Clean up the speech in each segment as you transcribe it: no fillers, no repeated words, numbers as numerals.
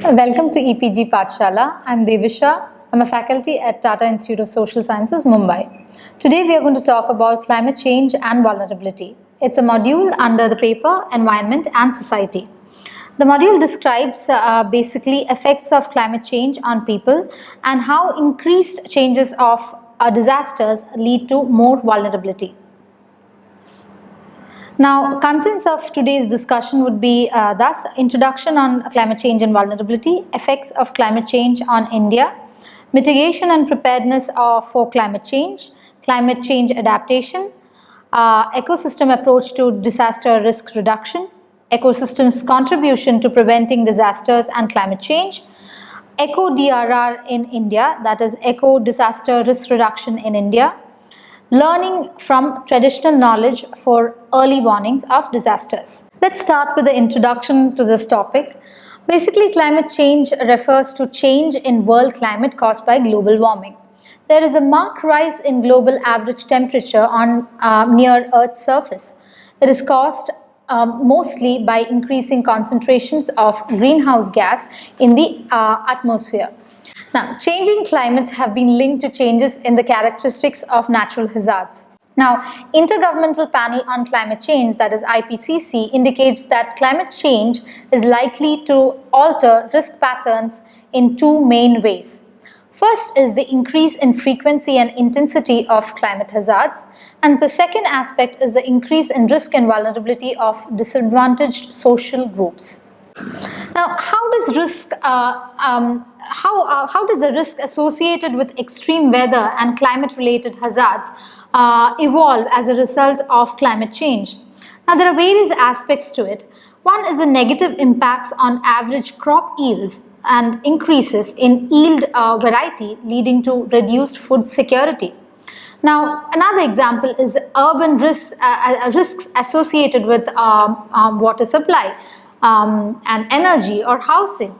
Welcome to EPG Pathshala. I'm Devisha. I'm a faculty at Tata Institute of Social Sciences, Mumbai. Today we are going to talk about climate change and vulnerability. It's a module under the paper Environment and Society. The module describes basically effects of climate change on people and how increased changes of disasters lead to more vulnerability. Now, contents of today's discussion would be thus introduction on climate change and vulnerability, effects of climate change on India, mitigation and preparedness for climate change adaptation, ecosystem approach to disaster risk reduction, ecosystems contribution to preventing disasters and climate change, Eco DRR in India, that is Eco Disaster Risk Reduction in India, learning from traditional knowledge for early warnings of disasters. Let's start with the introduction to this topic. Basically, climate change refers to change in world climate caused by global warming. There is a marked rise in global average temperature on near Earth's surface. It is caused mostly by increasing concentrations of greenhouse gas in the atmosphere. Now, changing climates have been linked to changes in the characteristics of natural hazards. Now, Intergovernmental Panel on Climate Change, that is IPCC, indicates that climate change is likely to alter risk patterns in two main ways. First is the increase in frequency and intensity of climate hazards, and the second aspect is the increase in risk and vulnerability of disadvantaged social groups. Now, how does the risk associated with extreme weather and climate-related hazards evolve as a result of climate change? Now, there are various aspects to it. One is the negative impacts on average crop yields and increases in yield variety, leading to reduced food security. Now, another example is urban risks associated with water supply and energy or housing.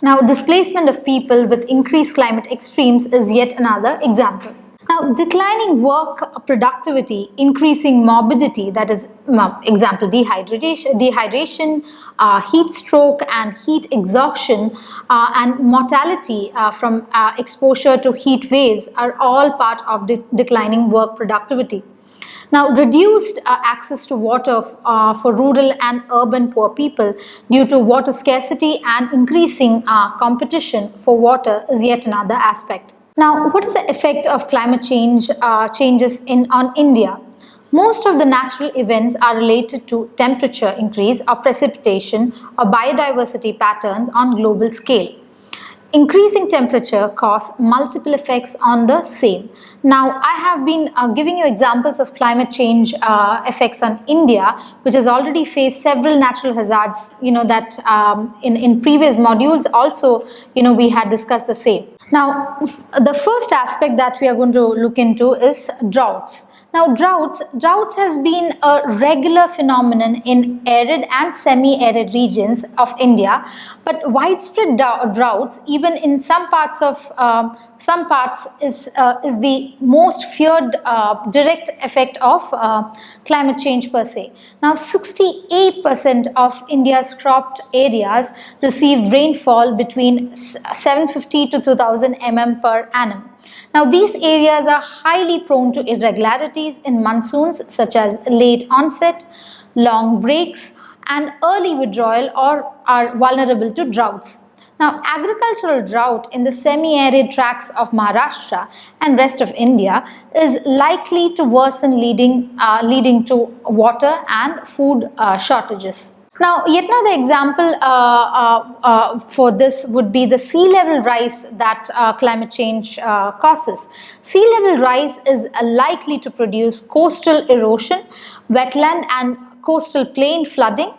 Now, displacement of people with increased climate extremes is yet another example. Now, declining work productivity, increasing morbidity, that is example dehydration, heat stroke and heat exhaustion and mortality from exposure to heat waves are all part of declining work productivity. Now, reduced access to water for rural and urban poor people due to water scarcity and increasing competition for water is yet another aspect. Now, what is the effect of climate changes on India? Most of the natural events are related to temperature increase or precipitation or biodiversity patterns on global scale. Increasing temperature causes multiple effects on the same. Now, I have been giving you examples of climate change effects on India, which has already faced several natural hazards, that in previous modules also, we had discussed the same. Now, the first aspect that we are going to look into is droughts. Now, droughts has been a regular phenomenon in arid and semi-arid regions of India, but widespread droughts, even in some parts, is the most feared direct effect of climate change per se. Now, 68% of India's cropped areas receive rainfall between 750 to 2000 mm per annum. Now, these areas are highly prone to irregularities in monsoons such as late onset, long breaks, and early withdrawal, or are vulnerable to droughts. Now, agricultural drought in the semi-arid tracts of Maharashtra and rest of India is likely to worsen, leading to water and food shortages. Now, yet another example for this would be the sea level rise that climate change causes. Sea level rise is likely to produce coastal erosion, wetland and coastal plain flooding,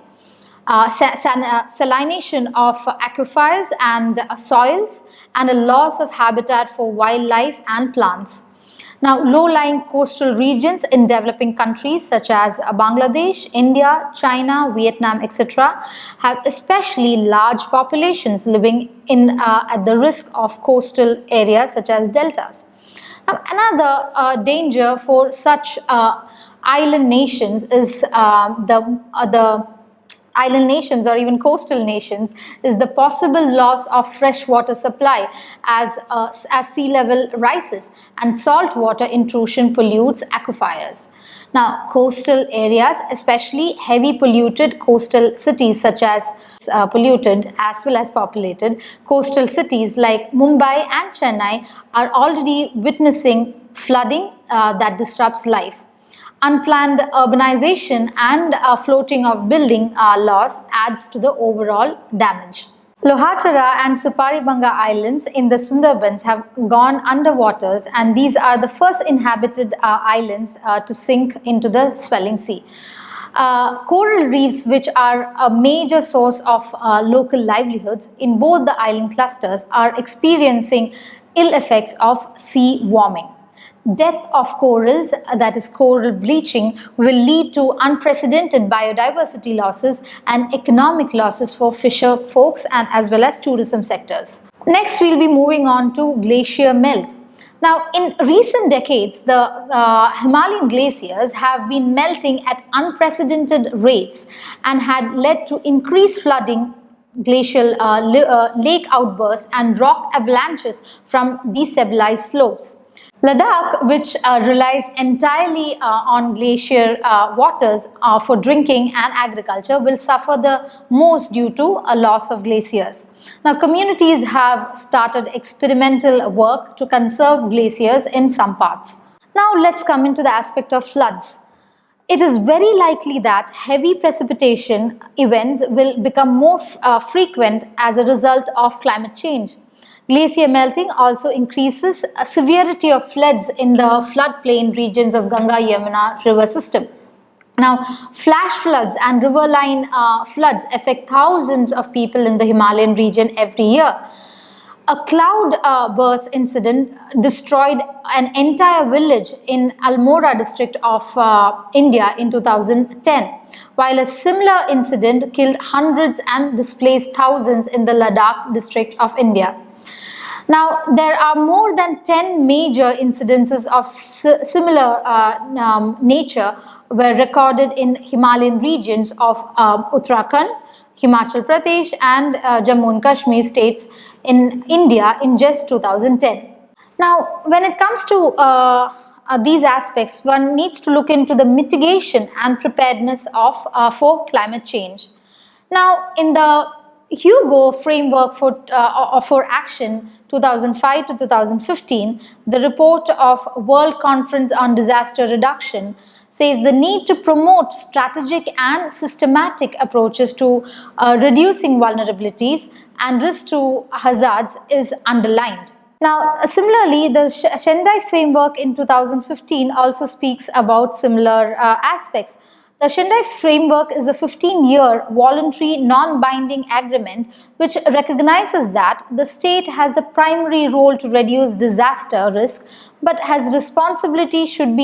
salination of aquifers and soils, and a loss of habitat for wildlife and plants. Now, low-lying coastal regions in developing countries such as Bangladesh, India, China, Vietnam, etc. have especially large populations living in at the risk of coastal areas such as deltas. Now, another danger for such island nations is the island nations or even coastal nations is the possible loss of fresh water supply as sea level rises and salt water intrusion pollutes aquifers. Now, coastal areas, especially heavy polluted coastal cities such as polluted as well as populated coastal cities like Mumbai and Chennai are already witnessing flooding that disrupts life. Unplanned urbanization and floating of building loss adds to the overall damage. Lohatara and Suparibanga islands in the Sundarbans have gone underwaters, and these are the first inhabited islands to sink into the swelling sea. Coral reefs, which are a major source of local livelihoods in both the island clusters, are experiencing ill effects of sea warming. Death of corals, that is coral bleaching, will lead to unprecedented biodiversity losses and economic losses for fisher folks and as well as tourism sectors. Next, we'll be moving on to glacier melt. Now, in recent decades, the Himalayan glaciers have been melting at unprecedented rates and had led to increased flooding, glacial lake outbursts and rock avalanches from destabilized slopes. Ladakh, which relies entirely on glacier waters for drinking and agriculture, will suffer the most due to a loss of glaciers. Now, communities have started experimental work to conserve glaciers in some parts. Now, let's come into the aspect of floods. It is very likely that heavy precipitation events will become more frequent as a result of climate change. Glacier melting also increases severity of floods in the floodplain regions of Ganga-Yamuna river system. Now, flash floods and riverine floods affect thousands of people in the Himalayan region every year. A cloud burst incident destroyed an entire village in Almora district of India in 2010, while a similar incident killed hundreds and displaced thousands in the Ladakh district of India. Now, there are more than 10 major incidences of similar nature were recorded in Himalayan regions of Uttarakhand, Himachal Pradesh and Jammu and Kashmir states in India in just 2010. Now, when it comes to these aspects, one needs to look into the mitigation and preparedness of for climate change. Now, in the Hugo Framework for Action 2005 to 2015, the report of World Conference on Disaster Reduction says the need to promote strategic and systematic approaches to reducing vulnerabilities and risk to hazards is underlined. Now, similarly, the Sendai Framework in 2015 also speaks about similar aspects. The Sendai Framework is a 15-year voluntary non-binding agreement which recognizes that the state has the primary role to reduce disaster risk, but that responsibility should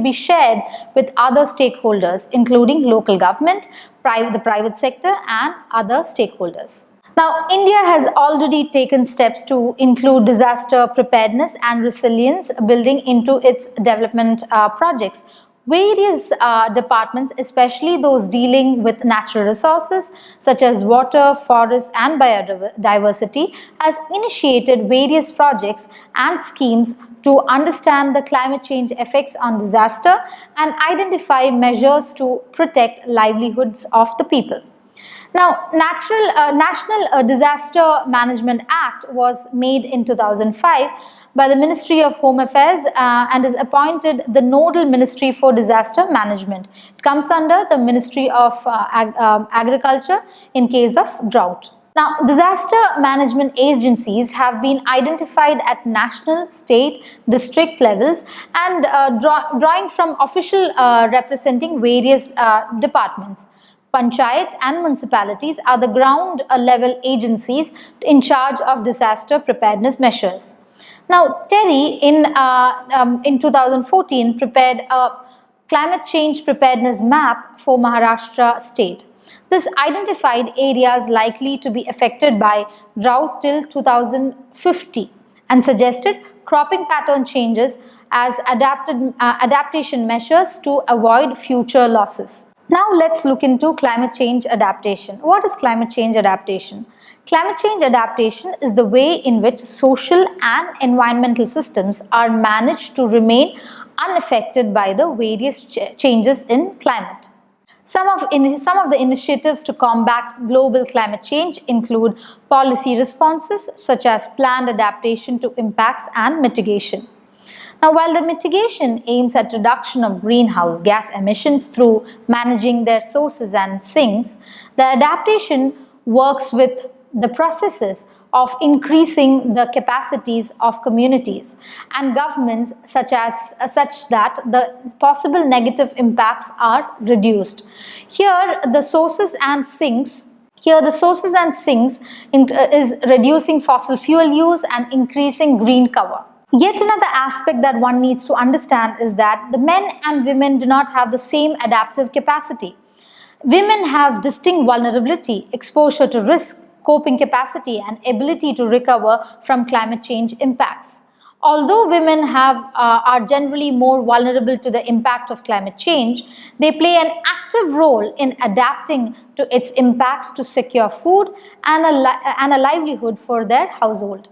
be shared with other stakeholders, including local government, the private sector, and other stakeholders. Now, India has already taken steps to include disaster preparedness and resilience building into its development projects. Various departments, especially those dealing with natural resources such as water, forests and biodiversity, has initiated various projects and schemes to understand the climate change effects on disaster and identify measures to protect livelihoods of the people. Now, National Disaster Management Act was made in 2005 by the Ministry of Home Affairs and is appointed the nodal ministry for disaster management. It comes under the Ministry of Agriculture in case of drought. Now, disaster management agencies have been identified at national, state, district levels and drawing from official representing various departments. Panchayats and municipalities are the ground level agencies in charge of disaster preparedness measures. Now, TERI in 2014 prepared a climate change preparedness map for Maharashtra state. This identified areas likely to be affected by drought till 2050 and suggested cropping pattern changes as adaptation measures to avoid future losses. Now let's look into climate change adaptation. What is climate change adaptation? Climate change adaptation is the way in which social and environmental systems are managed to remain unaffected by the various changes in climate. Some of the initiatives to combat global climate change include policy responses such as planned adaptation to impacts and mitigation. Now, while the mitigation aims at reduction of greenhouse gas emissions through managing their sources and sinks, the adaptation works with the processes of increasing the capacities of communities and governments such that the possible negative impacts are reduced. Here the sources and sinks is reducing fossil fuel use and increasing green cover. Yet another aspect that one needs to understand is that the men and women do not have the same adaptive capacity. Women have distinct vulnerability, exposure to risk, coping capacity, and ability to recover from climate change impacts. Although women are generally more vulnerable to the impact of climate change, they play an active role in adapting to its impacts to secure food and a livelihood for their household.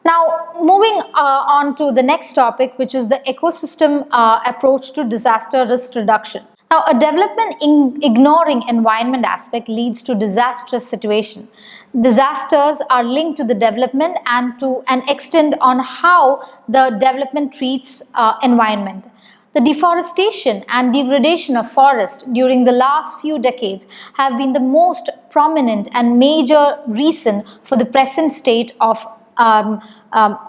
Now, moving on to the next topic, which is the ecosystem approach to disaster risk reduction. Now, a development in ignoring environment aspect leads to disastrous situation. Disasters are linked to the development and to an extent on how the development treats environment. The deforestation and degradation of forest during the last few decades have been the most prominent and major reason for the present state of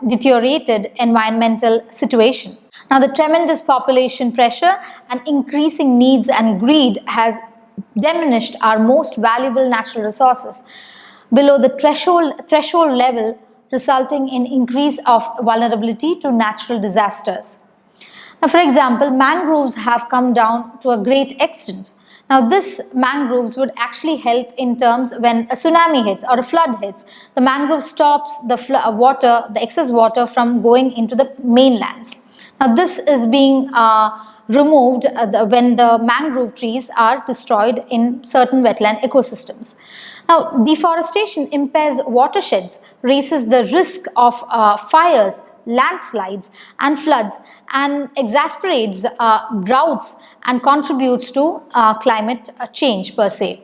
deteriorated environmental situation. Now, the tremendous population pressure and increasing needs and greed has diminished our most valuable natural resources below the threshold level, resulting in increase of vulnerability to natural disasters. Now, for example, mangroves have come down to a great extent. Now, this mangroves would actually help in terms when a tsunami hits or a flood hits. The mangrove stops the excess water from going into the mainlands. Now, this is being removed when the mangrove trees are destroyed in certain wetland ecosystems. Now, deforestation impairs watersheds, raises the risk of fires, landslides and floods, and exacerbates droughts and contributes to climate change per se.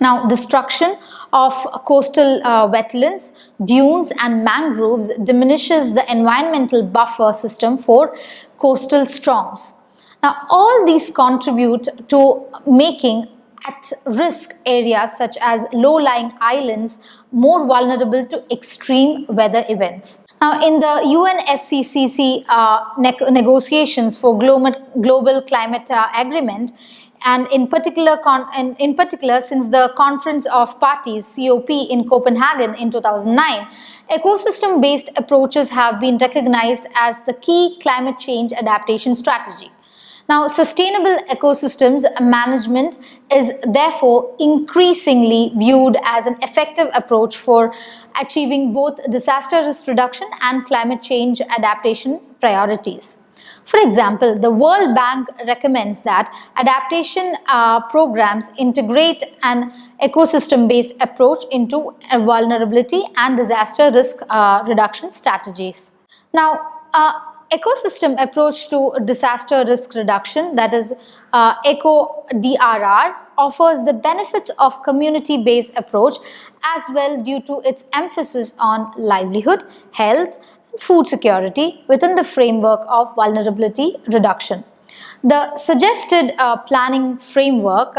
Now, destruction of coastal wetlands, dunes and mangroves diminishes the environmental buffer system for coastal storms. Now, all these contribute to making at-risk areas such as low-lying islands more vulnerable to extreme weather events. Now, in the UNFCCC negotiations for global climate agreement, and in particular since the Conference of Parties (COP) in Copenhagen in 2009, ecosystem-based approaches have been recognized as the key climate change adaptation strategy. Now, sustainable ecosystems management is therefore increasingly viewed as an effective approach for achieving both disaster risk reduction and climate change adaptation priorities. For example, the World Bank recommends that adaptation programs integrate an ecosystem-based approach into vulnerability and disaster risk reduction strategies. Now, ecosystem approach to disaster risk reduction, that is ECO-DRR, offers the benefits of community-based approach as well due to its emphasis on livelihood, health, and food security within the framework of vulnerability reduction. The suggested planning framework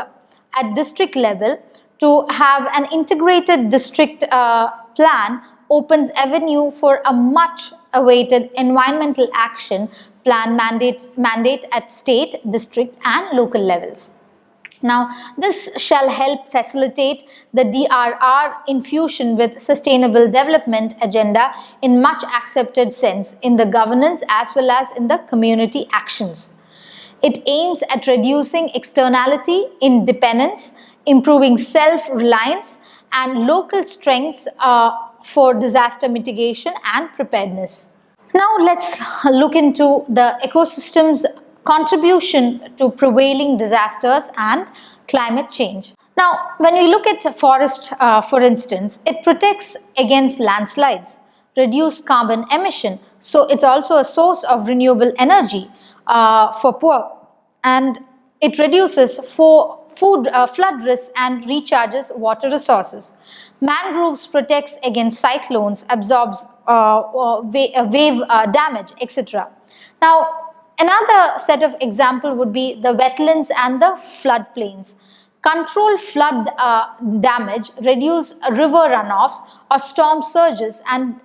at district level to have an integrated district plan opens avenue for a much awaited environmental action plan mandate at state, district and local levels. Now, this shall help facilitate the DRR infusion with sustainable development agenda in much accepted sense in the governance as well as in the community actions. It aims at reducing externality, independence, improving self-reliance and local strengths for disaster mitigation and preparedness. Now let's look into the ecosystem's contribution to prevailing disasters and climate change. Now, when we look at forest, for instance, it protects against landslides, reduce carbon emission, so it's also a source of renewable energy for poor, and it reduces flood risks and recharges water resources. Mangroves protects against cyclones, absorbs wave damage, etc. Now, another set of example would be the wetlands and the floodplains. Control flood damage, reduce river runoffs or storm surges, and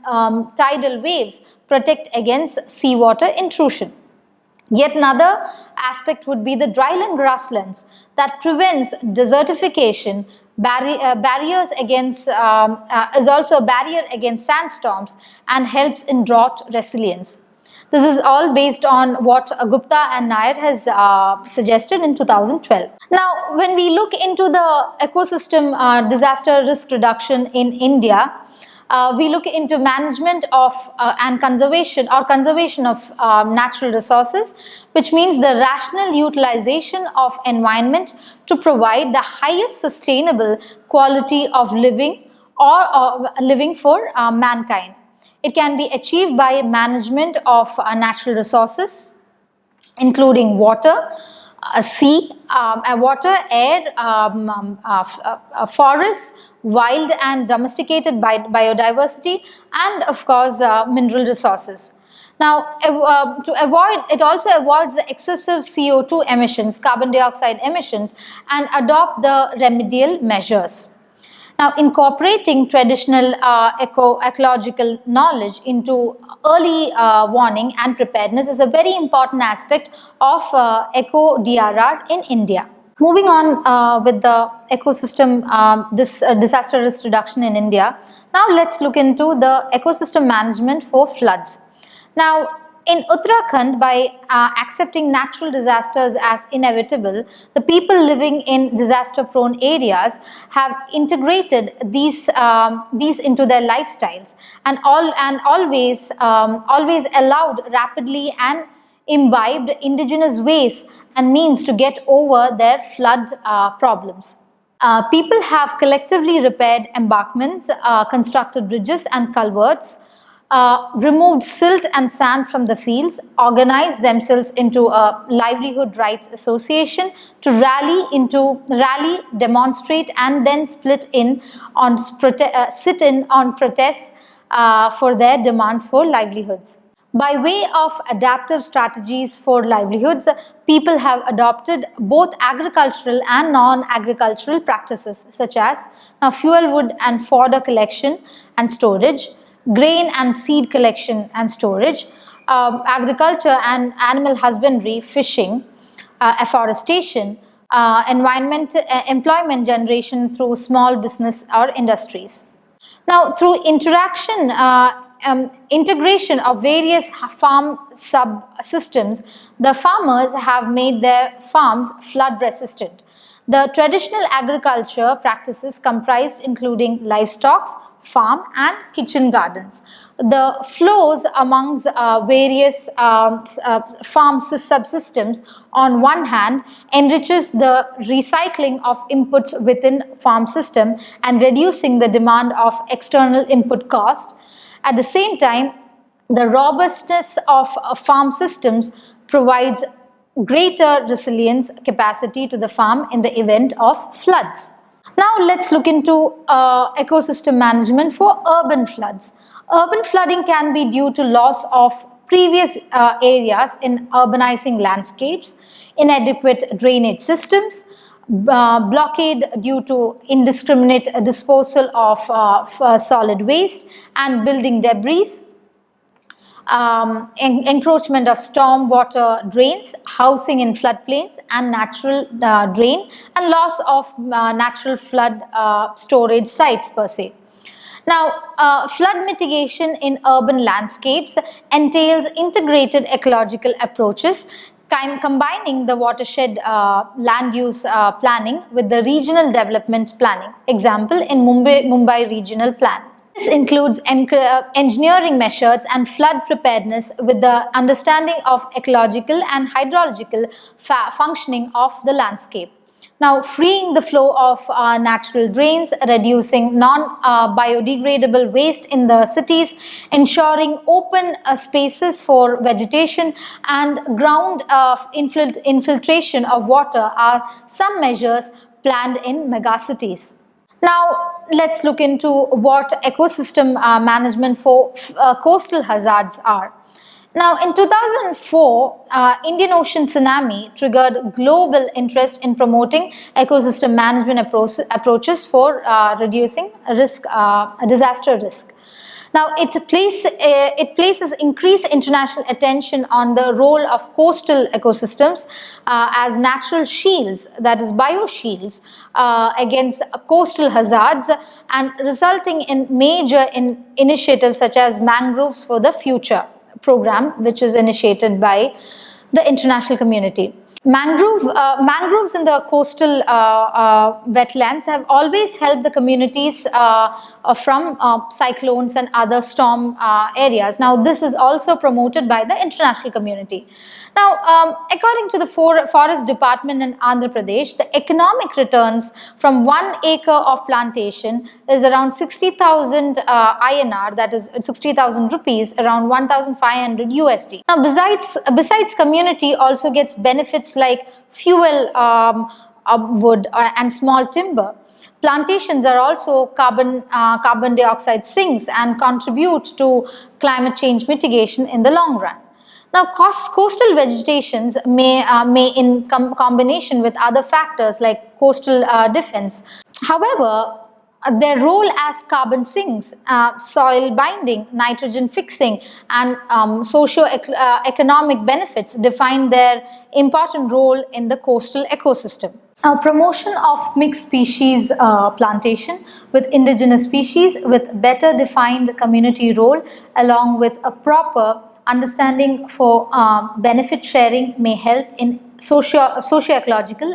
tidal waves protect against seawater intrusion. Yet another aspect would be the dryland grasslands that prevents desertification, barriers against is also a barrier against sandstorms and helps in drought resilience. This is all based on what Gupta and Nair has suggested in 2012. Now, when we look into the ecosystem disaster risk reduction in India, we look into management of and conservation of natural resources, which means the rational utilization of environment to provide the highest sustainable quality of living or living for mankind. It can be achieved by management of natural resources, including water, sea, water, air, forests, wild and domesticated biodiversity, and of course mineral resources. Now, it also avoids the excessive CO2 emissions, carbon dioxide emissions, and adopt the remedial measures. Now, incorporating traditional ecological knowledge into early warning and preparedness is a very important aspect of eco-DRR in India. Moving on with the ecosystem disaster risk reduction in India, now let's look into the ecosystem management for floods. Now, in Uttarakhand, by accepting natural disasters as inevitable, the people living in disaster-prone areas have integrated these into their lifestyles and always allowed rapidly and imbibed indigenous ways and means to get over their flood problems. People have collectively repaired embankments, constructed bridges and culverts, removed silt and sand from the fields, organized themselves into a livelihood rights association to rally, demonstrate, and then sit in on protests for their demands for livelihoods. By way of adaptive strategies for livelihoods, people have adopted both agricultural and non-agricultural practices such as fuel wood and fodder collection and storage, grain and seed collection and storage, agriculture and animal husbandry, fishing, afforestation, employment generation through small business or industries. Now, through integration of various farm subsystems, the farmers have made their farms flood resistant. The traditional agriculture practices comprised including livestock, farm and kitchen gardens. The flows amongst various farm subsystems on one hand enriches the recycling of inputs within farm system and reducing the demand of external input cost. At the same time, the robustness of farm systems provides greater resilience capacity to the farm in the event of floods. Now let's look into ecosystem management for urban floods. Urban flooding can be due to loss of previous areas in urbanizing landscapes, inadequate drainage systems, blockade due to indiscriminate disposal of solid waste and building debris, encroachment of storm water drains, housing in floodplains and natural drain, and loss of natural flood storage sites per se. Now, flood mitigation in urban landscapes entails integrated ecological approaches combining the watershed land use planning with the regional development planning. Example, in Mumbai Regional Plan. This includes engineering measures and flood preparedness with the understanding of ecological and hydrological functioning of the landscape. Now, freeing the flow of natural drains, reducing non-biodegradable waste in the cities, ensuring open spaces for vegetation, and ground infiltration of water are some measures planned in megacities. Now, let's look into what ecosystem management for coastal hazards are. Now, in 2004, Indian Ocean tsunami triggered global interest in promoting ecosystem management approaches for reducing disaster risk. Now, it places increased international attention on the role of coastal ecosystems as natural shields, that is bioshields, against coastal hazards, and resulting in major initiatives such as Mangroves for the Future program, which is initiated by the international community. Mangroves in the coastal wetlands have always helped the communities from cyclones and other storm areas. Now, this is also promoted by the international community. Now, according to the Forest Department in Andhra Pradesh, the economic returns from 1 acre of plantation is around 60,000 INR, that is 60,000 rupees, around 1,500 USD. Now, besides community also gets benefits like fuel, wood, and small timber. Plantations are also carbon dioxide sinks and contribute to climate change mitigation in the long run. Now, coastal vegetations may in combination with other factors like coastal defense. However, their role as carbon sinks, soil binding, nitrogen fixing, and socio-economic benefits define their important role in the coastal ecosystem. Now, promotion of mixed species plantation with indigenous species with better defined community role along with a proper understanding for benefit sharing may help in socio-ecological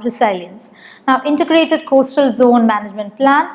resilience. Now, integrated coastal zone management plan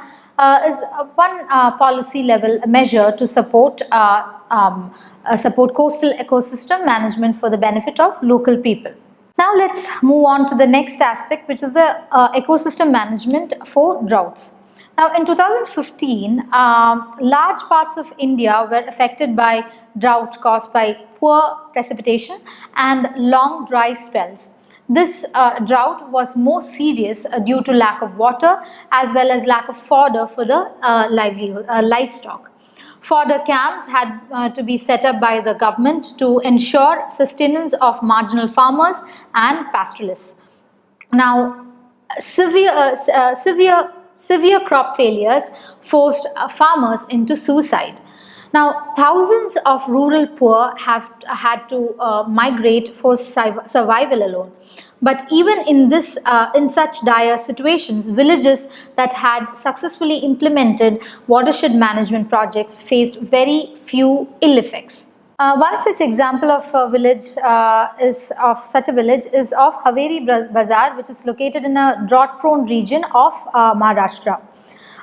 is one policy level measure to support coastal ecosystem management for the benefit of local people. Now, let's move on to the next aspect, which is the ecosystem management for droughts. Now, in 2015, large parts of India were affected by drought caused by poor precipitation and long dry spells. This drought was more serious due to lack of water as well as lack of fodder for the livestock. Fodder camps had to be set up by the government to ensure sustenance of marginal farmers and pastoralists. Now, severe crop failures forced farmers into suicide. Now, thousands of rural poor have had to migrate for survival alone. But even in such dire situations, villages that had successfully implemented watershed management projects faced very few ill effects. One such example of a village is of Haveri Bazaar, which is located in a drought-prone region of Maharashtra.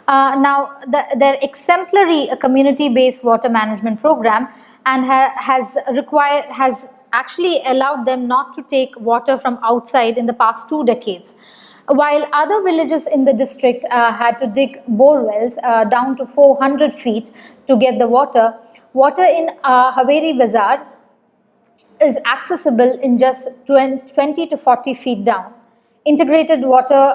Now, their exemplary community-based water management program and has actually allowed them not to take water from outside in the past 2 decades. While other villages in the district had to dig bore wells down to 400 feet to get the water in Haveri Bazaar is accessible in just 20 to 40 feet down. Integrated water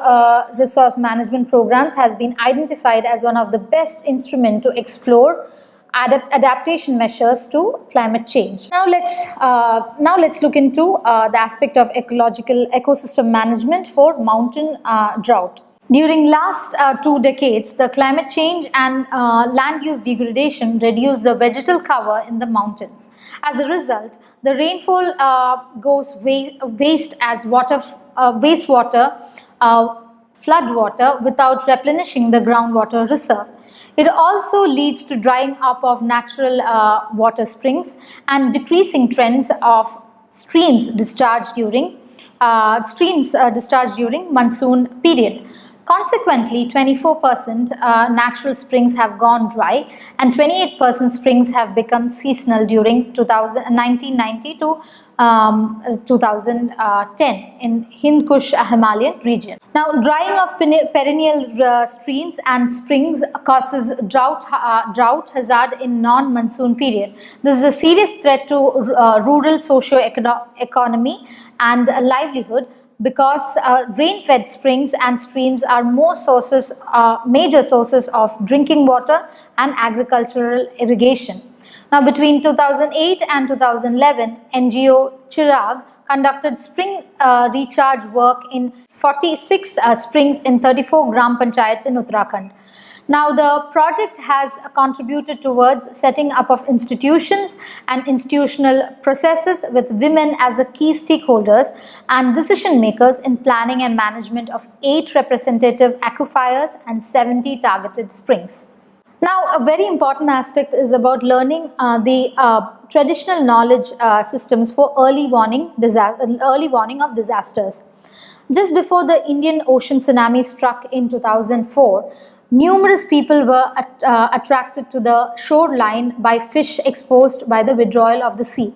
resource management programs has been identified as one of the best instruments to explore adaptation measures to climate change. Now let's look into the aspect of ecosystem management for mountain drought. During last 2 decades, the climate change and land use degradation reduced the vegetal cover in the mountains. As a result, the rainfall goes waste as wastewater, flood water without replenishing the groundwater reserve. It also leads to drying up of natural water springs and decreasing trends of streams discharged during monsoon period. Consequently, 24% natural springs have gone dry and 28% springs have become seasonal during 1990 to 2010 in Hind Kush Himalayan region. Now, drying of perennial streams and springs causes drought hazard in non-monsoon period. This is a serious threat to rural socio-economy and livelihood, because rain-fed springs and streams are major sources of drinking water and agricultural irrigation. Now, between 2008 and 2011, NGO Chirag conducted spring recharge work in 46 springs in 34 Gram Panchayats in Uttarakhand. Now, the project has contributed towards setting up of institutions and institutional processes with women as the key stakeholders and decision makers in planning and management of 8 representative aquifers and 70 targeted springs. Now, a very important aspect is about learning the traditional knowledge systems for early warning of disasters. Just before the Indian Ocean tsunami struck in 2004, numerous people were attracted to the shoreline by fish exposed by the withdrawal of the sea.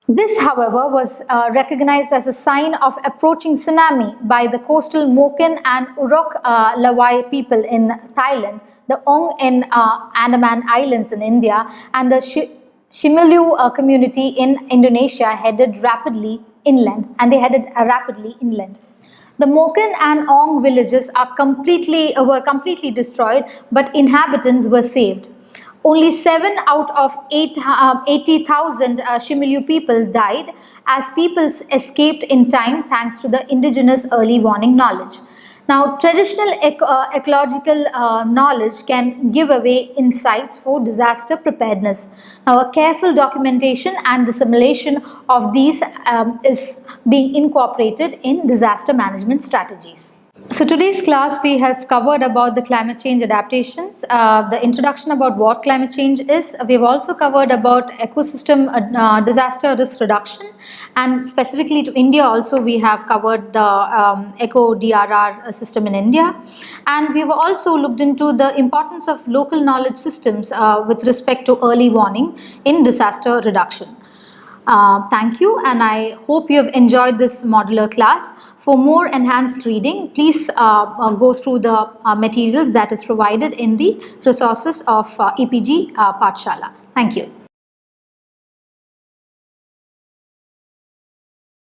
This, however, was recognized as a sign of approaching tsunami by the coastal Moken and Urok Lawai people in Thailand, the Ong in Andaman Islands in India, and the Shimilu community in Indonesia headed rapidly inland, The Moken and Ong villages were completely destroyed, but inhabitants were saved. Only 7 out of 80,000 Shimilu people died, as people escaped in time thanks to the indigenous early warning knowledge. Now, traditional ecological knowledge can give away insights for disaster preparedness. Now, a careful documentation and dissemination of these is being incorporated in disaster management strategies. So today's class we have covered about the climate change adaptations, the introduction about what climate change is. We have also covered about ecosystem disaster risk reduction, and specifically to India also we have covered the Eco DRR system in India, and we have also looked into the importance of local knowledge systems with respect to early warning in disaster reduction. Thank you, and I hope you have enjoyed this modular class. For more enhanced reading, please go through the materials that is provided in the resources of EPG Pathshala. Thank you.